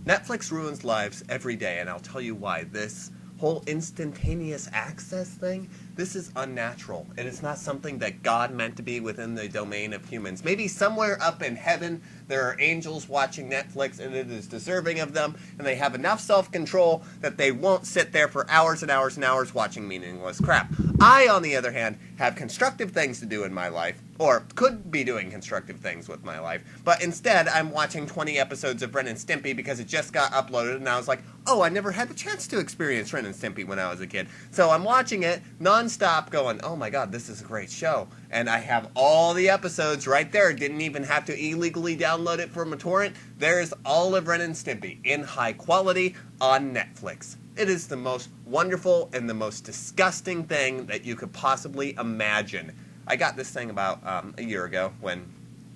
Netflix ruins lives every day, and I'll tell you why. This whole instantaneous access thing, this is unnatural. It is not something that God meant to be within the domain of humans. Maybe somewhere up in heaven there are angels watching Netflix and it is deserving of them, and they have enough self-control that they won't sit there for hours and hours and hours watching meaningless crap. I, on the other hand, have constructive things to do in my life, or could be doing constructive things with my life, but instead I'm watching 20 episodes of Ren and Stimpy because it just got uploaded, and I was like, oh, I never had the chance to experience Ren and Stimpy when I was a kid. So I'm watching it non-stop going, oh my god, this is a great show. And I have all the episodes right there. Didn't even have to illegally download it from a torrent. There's all of Ren and Stimpy in high quality on Netflix. It is the most wonderful and the most disgusting thing that you could possibly imagine. I got this thing about a year ago when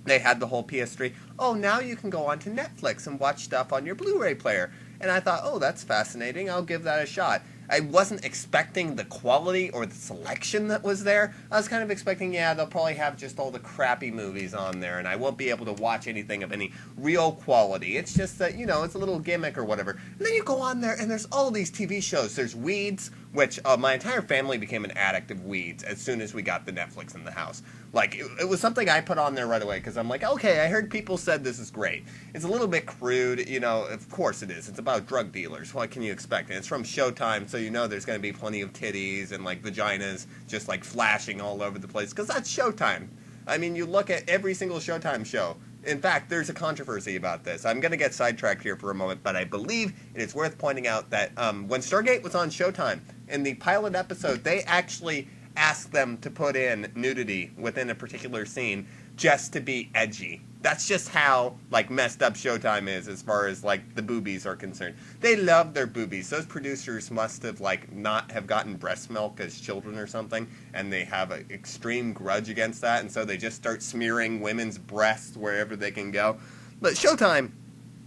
they had the whole PS3. Oh, now you can go onto Netflix and watch stuff on your Blu-ray player. And I thought, oh, that's fascinating. I'll give that a shot. I wasn't expecting the quality or the selection that was there. I was kind of expecting, yeah, they'll probably have just all the crappy movies on there, and I won't be able to watch anything of any real quality. It's just that, you know, it's a little gimmick or whatever. And then you go on there, and there's all these TV shows. There's Weeds, which my entire family became an addict of Weeds as soon as we got the Netflix in the house. Like, it was something I put on there right away, because I'm like, okay, I heard people said this is great. It's a little bit crude, you know, of course it is. It's about drug dealers. What can you expect? And it's from Showtime, so you know there's going to be plenty of titties and, like, vaginas just, like, flashing all over the place, because that's Showtime. I mean, you look at every single Showtime show. In fact, there's a controversy about this. I'm going to get sidetracked here for a moment, but I believe it is worth pointing out that when Stargate was on Showtime, in the pilot episode, they actually asked them to put in nudity within a particular scene just to be edgy. That's just how, like, messed up Showtime is as far as, like, the boobies are concerned. They love their boobies. Those producers must have, like, not have gotten breast milk as children or something, and they have an extreme grudge against that, and so they just start smearing women's breasts wherever they can go. But Showtime,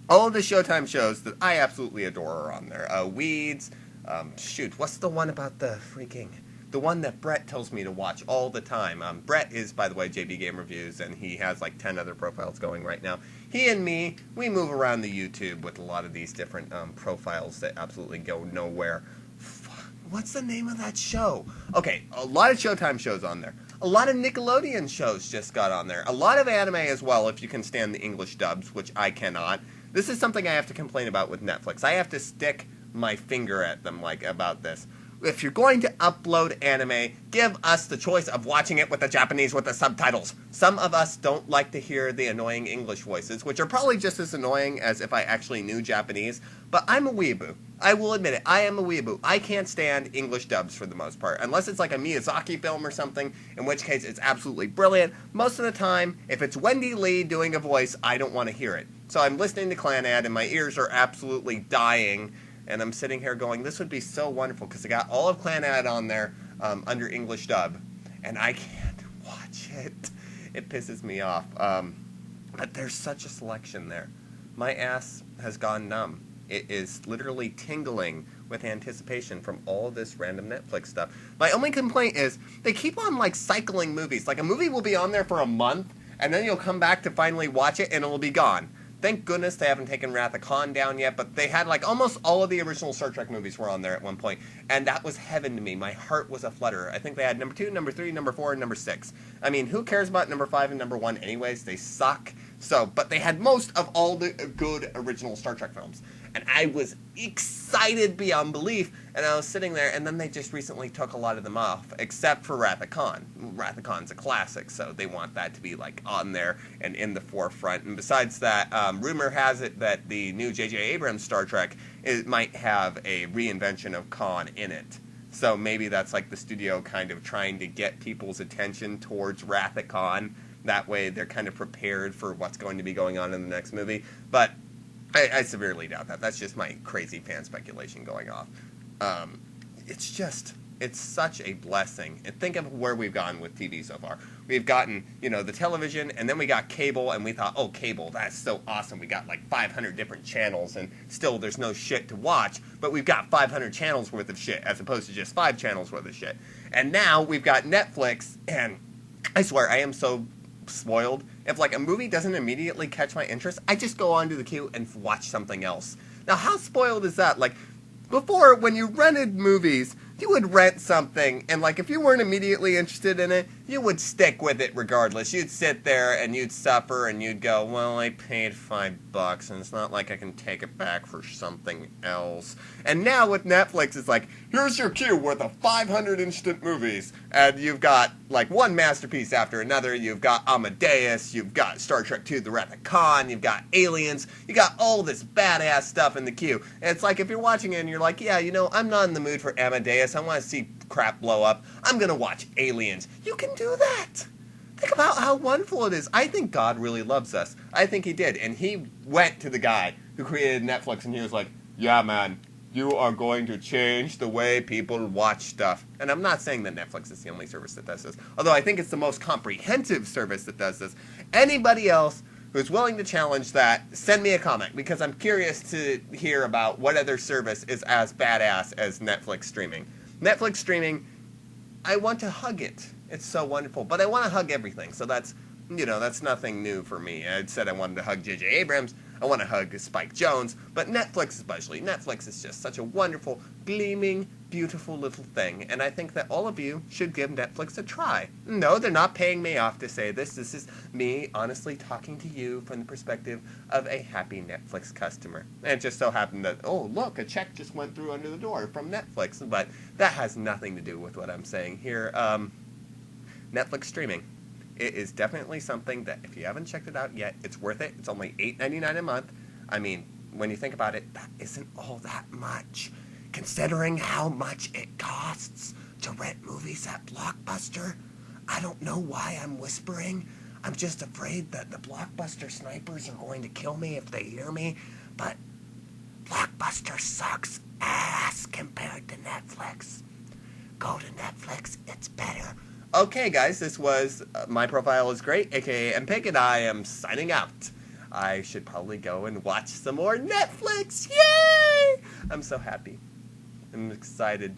all of the Showtime shows that I absolutely adore are on there. Weeds, what's the one about the freaking... The one that Brett tells me to watch all the time. Brett is, by the way, JB Game Reviews, and he has like 10 other profiles going right now. He and me, we move around the YouTube with a lot of these different profiles that absolutely go nowhere. What's the name of that show? Okay, a lot of Showtime shows on there. A lot of Nickelodeon shows just got on there. A lot of anime as well, if you can stand the English dubs, which I cannot. This is something I have to complain about with Netflix. I have to stick my finger at them, like, about this. If you're going to upload anime, give us the choice of watching it with the Japanese with the subtitles. Some of us don't like to hear the annoying English voices, which are probably just as annoying as if I actually knew Japanese, but I'm a weeaboo. I will admit it, I am a weeaboo. I can't stand English dubs for the most part, unless it's like a Miyazaki film or something, in which case it's absolutely brilliant. Most of the time, if it's Wendy Lee doing a voice, I don't want to hear it. So I'm listening to Clanad and my ears are absolutely dying. And I'm sitting here going, this would be so wonderful, because I got all of Clanad on there under English dub, and I can't watch it. It pisses me off. But there's such a selection there. My ass has gone numb. It is literally tingling with anticipation from all this random Netflix stuff. My only complaint is they keep on, like, cycling movies. Like, a movie will be on there for a month, and then you'll come back to finally watch it, and it'll be gone. Thank goodness they haven't taken Wrath of Khan down yet, but they had, like, almost all of the original Star Trek movies were on there at one point, and that was heaven to me. My heart was aflutter. I think they had number 2, number 3, number 4, and number 6. I mean, who cares about number 5 and number 1 anyways? They suck. So, but they had most of all the good original Star Trek films. And I was excited beyond belief, and I was sitting there, and then they just recently took a lot of them off, except for Wrath of Khan. Wrath of Khan's a classic, so they want that to be, like, on there and in the forefront. And besides that, rumor has it that the new J.J. Abrams Star Trek might have a reinvention of Khan in it. So maybe that's, like, the studio kind of trying to get people's attention towards Wrath of Khan. That way they're kind of prepared for what's going to be going on in the next movie. But I severely doubt that. That's just my crazy fan speculation going off. It's such a blessing. And think of where we've gone with TV so far. We've gotten, you know, the television, and then we got cable, and we thought, oh, cable, that's so awesome. We got like 500 different channels, and still there's no shit to watch, but we've got 500 channels worth of shit, as opposed to just 5 channels worth of shit. And now we've got Netflix, and I swear, I am so spoiled. If like a movie doesn't immediately catch my interest, I just go onto the queue and watch something else. Now, how spoiled is that? Like, before, when you rented movies, you would rent something, and like if you weren't immediately interested in it, you would stick with it regardless. You'd sit there and you'd suffer and you'd go, well, I paid $5 and it's not like I can take it back for something else. And now with Netflix, it's like, here's your queue worth of 500 instant movies, and you've got like one masterpiece after another. You've got Amadeus, you've got Star Trek II: The Wrath of Khan, you've got Aliens, you got all this badass stuff in the queue. And it's like if you're watching it and you're like, yeah, you know, I'm not in the mood for Amadeus, I want to see crap blow up, I'm gonna watch Aliens. You can do that. Think about how wonderful it is. I think God really loves us. I think he did. And he went to the guy who created Netflix and he was like, yeah, man, you are going to change the way people watch stuff. And I'm not saying that Netflix is the only service that does this, although I think it's the most comprehensive service that does this. Anybody else who's willing to challenge that, send me a comment, because I'm curious to hear about what other service is as badass as Netflix streaming. Netflix streaming, I want to hug it. It's so wonderful. But I want to hug everything, so that's, you know, that's nothing new for me. I said I wanted to hug J.J. Abrams. I want to hug Spike Jonze. But Netflix especially. Netflix is just such a wonderful, gleaming, beautiful little thing. And I think that all of you should give Netflix a try. No, they're not paying me off to say this. This is me honestly talking to you from the perspective of a happy Netflix customer. And it just so happened that, oh, look, a check just went through under the door from Netflix. But that has nothing to do with what I'm saying here. Netflix streaming. It is definitely something that if you haven't checked it out yet, it's worth it. It's only $8.99 a month. I mean, when you think about it, that isn't all that much. Considering how much it costs to rent movies at Blockbuster, I don't know why I'm whispering. I'm just afraid that the Blockbuster snipers are going to kill me if they hear me. But Blockbuster sucks ass compared to Netflix. Go to Netflix, it's better. Okay, guys, this was My Profile is Great, aka MPig, and I am signing out. I should probably go and watch some more Netflix. Yay! I'm so happy. I'm excited.